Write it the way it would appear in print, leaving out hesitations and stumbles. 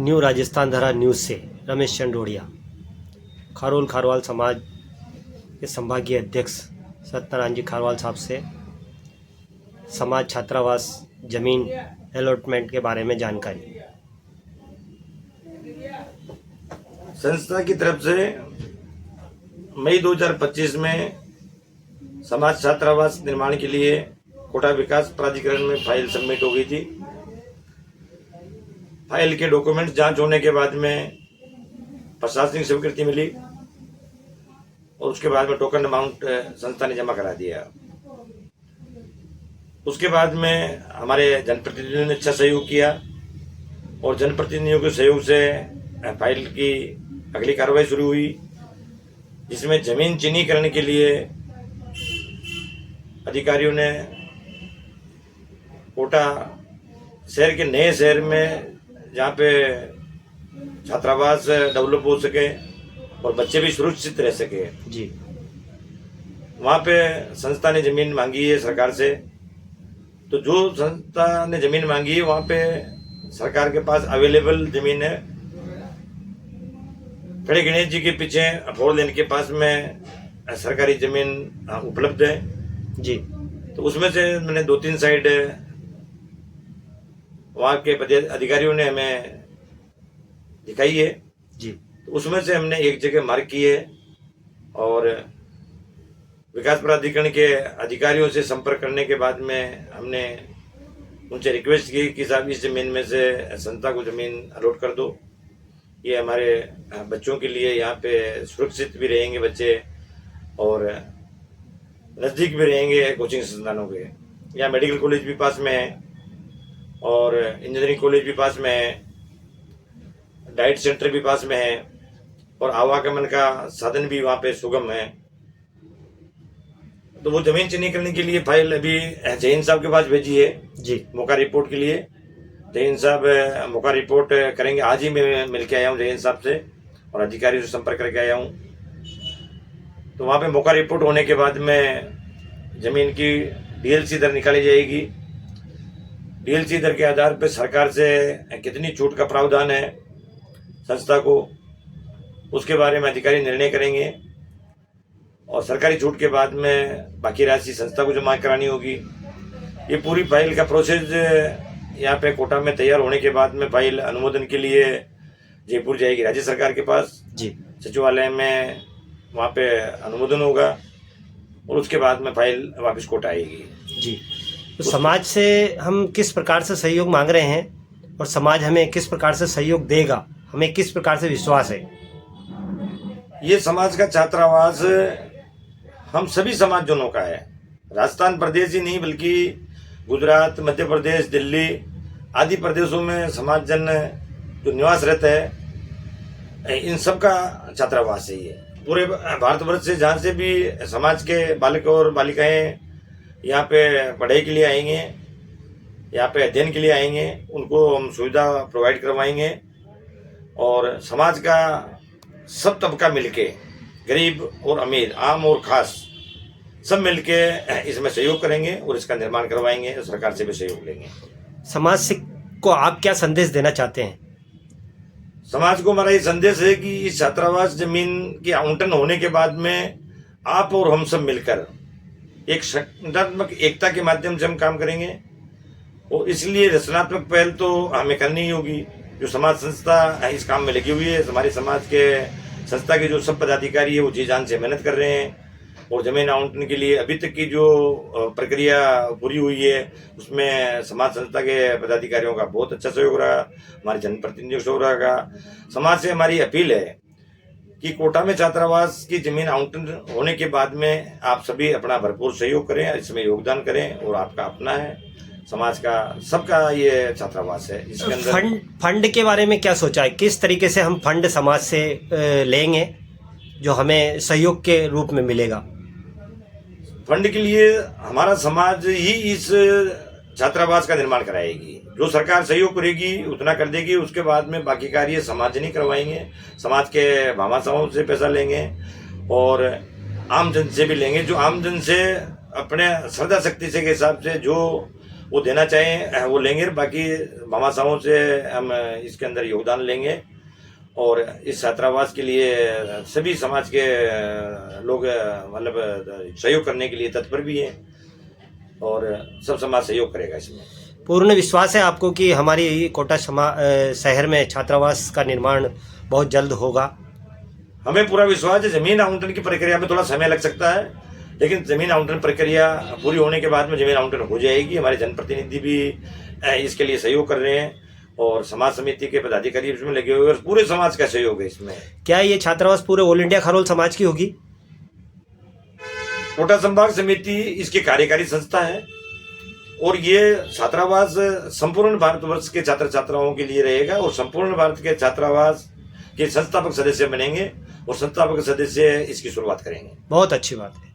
New Rajasthan धरा news से रमेश चंदोड़िया। खारोल खारवाल समाज के संभागीय अध्यक्ष सत्यनारायण जी खारवाल साहब से समाज छात्रावास जमीन अलॉटमेंट के बारे में जानकारी। संस्था की तरफ से मई 2025 में समाज छात्रावास निर्माण के लिए कोटा विकास प्राधिकरण में फाइल सबमिट हो गई थी। फाइल के डॉक्यूमेंट जांच होने के बाद में प्रशासनिक स्वीकृति मिली और उसके बाद में टोकन अमाउंट संस्था ने जमा करा दिया। उसके बाद में हमारे जनप्रतिनिधियों ने अच्छा सहयोग किया और जनप्रतिनिधियों के सहयोग से फाइल की अगली कार्रवाई शुरू हुई, जिसमें जमीन चिन्हीकरण के लिए अधिकारियों ने कोटा शहर के नए शहर में, जहाँ पे छात्रावास डेवलप हो सके और बच्चे भी सुरक्षित रह सके जी, वहाँ पे संस्था ने जमीन मांगी है सरकार से। तो जो संस्था ने जमीन मांगी है वहाँ पे सरकार के पास अवेलेबल जमीन है। खड़े गणेश जी के पीछे 4 लेन के पास में सरकारी जमीन उपलब्ध है जी। तो उसमें से मैंने 2-3 साइड वहाँ के अधिकारियों ने हमें दिखाई है जी। तो उसमें से हमने एक जगह मार्क की है और विकास प्राधिकरण के अधिकारियों से संपर्क करने के बाद में हमने उनसे रिक्वेस्ट की कि साहब इस जमीन में से संस्था को जमीन अलॉट कर दो। ये हमारे बच्चों के लिए यहाँ पे सुरक्षित भी रहेंगे बच्चे और नज़दीक भी रहेंगे कोचिंग संस्थानों के। यहाँ मेडिकल कॉलेज भी पास में है और इंजीनियरिंग कॉलेज भी पास में है, डाइट सेंटर भी पास में है और आवागमन का साधन भी वहाँ पे सुगम है। तो वो जमीन चिन्हीकरण के लिए फाइल अभी जैन साहब के पास भेजी है जी, मौका रिपोर्ट के लिए। जैन साहब मौका रिपोर्ट करेंगे। आज ही मैं मिल के आया हूँ जैन साहब से और अधिकारियों से संपर्क करके आया हूँ। तो वहाँ पे मौका रिपोर्ट होने के बाद में जमीन की डीएलसी दर निकाली जाएगी। डीएलसी दर के आधार पर सरकार से कितनी छूट का प्रावधान है संस्था को, उसके बारे में अधिकारी निर्णय करेंगे और सरकारी छूट के बाद में बाकी राशि संस्था को जमा करानी होगी। ये पूरी फाइल का प्रोसेस यहाँ पे कोटा में तैयार होने के बाद में फाइल अनुमोदन के लिए जयपुर जाएगी राज्य सरकार के पास जी। सचिवालय में, वहाँ पे अनुमोदन होगा और उसके बाद में फाइल वापस कोटा आएगी जी। तो समाज से हम किस प्रकार से सहयोग मांग रहे हैं और समाज हमें किस प्रकार से सहयोग देगा, हमें किस प्रकार से विश्वास है? ये समाज का छात्रावास हम सभी समाजजनों का है। राजस्थान प्रदेश ही नहीं बल्कि गुजरात, मध्य प्रदेश, दिल्ली आदि प्रदेशों में समाजजन जो निवास रहता है इन सब का छात्रावास है। ये पूरे भारतवर्ष से जहाँ से भी समाज के बालक और बालिकाएं यहाँ पे पढ़ाई के लिए आएंगे, यहाँ पे अध्ययन के लिए आएंगे, उनको हम सुविधा प्रोवाइड करवाएंगे और समाज का सब तबका मिलके, गरीब और अमीर, आम और खास, सब मिलके इसमें सहयोग करेंगे और इसका निर्माण करवाएंगे और सरकार से भी सहयोग लेंगे। समाज से को आप क्या संदेश देना चाहते हैं? समाज को हमारा ये संदेश है कि इस छात्रावास जमीन के आवंटन होने के बाद में आप और हम सब मिलकर एक संगठनात्मक एकता के माध्यम से हम काम करेंगे और इसलिए रचनात्मक पहल तो हमें करनी ही होगी। जो समाज संस्था इस काम में लगी हुई है, हमारे समाज के संस्था के जो सब पदाधिकारी है वो जी जान से मेहनत कर रहे हैं और जमीन आवंटन के लिए अभी तक की जो प्रक्रिया पूरी हुई है उसमें समाज संस्था के पदाधिकारियों का बहुत अच्छा सहयोग रहा, हमारे जनप्रतिनिधियों का सहयोग रहा। समाज से हमारी अपील है कि कोटा में छात्रावास की जमीन आवंटन होने के बाद में आप सभी अपना भरपूर सहयोग करें, इसमें योगदान करें और आपका अपना है, समाज का सबका ये छात्रावास है। इसके अंदर फंड के बारे में क्या सोचा है? किस तरीके से हम फंड समाज से लेंगे जो हमें सहयोग के रूप में मिलेगा? फंड के लिए हमारा समाज ही इस छात्रावास का निर्माण कराएगी। जो सरकार सहयोग करेगी उतना कर देगी, उसके बाद में बाकी कार्य समाज नहीं करवाएंगे। समाज के भामाशाहों से पैसा लेंगे और आम जन से भी लेंगे। जो आम जन से अपने श्रद्धा शक्ति से के हिसाब से जो वो देना चाहें वो लेंगे, बाकी भामाशाहों से हम इसके अंदर योगदान लेंगे। और इस छात्रावास के लिए सभी समाज के लोग मतलब सहयोग करने के लिए तत्पर भी हैं और सब समाज सहयोग करेगा इसमें। पूर्ण विश्वास है आपको कि हमारी कोटा शहर में छात्रावास का निर्माण बहुत जल्द होगा? हमें पूरा विश्वास है। जमीन आवंटन की प्रक्रिया में थोड़ा समय लग सकता है, लेकिन जमीन आवंटन प्रक्रिया पूरी होने के बाद में जमीन आवंटन हो जाएगी। हमारे जनप्रतिनिधि भी इसके लिए सहयोग कर रहे हैं और समाज समिति के पदाधिकारी इसमें लगे हुए और पूरे समाज का सहयोग है इसमें। क्या ये छात्रावास पूरे ऑल इंडिया खारोल समाज की होगी? कोटा संभाग समिति इसकी कार्यकारी संस्था है और ये छात्रावास संपूर्ण भारतवर्ष के छात्र छात्राओं के लिए रहेगा और संपूर्ण भारत के छात्रावास के संस्थापक सदस्य बनेंगे और संस्थापक सदस्य इसकी शुरुआत करेंगे। बहुत अच्छी बात है।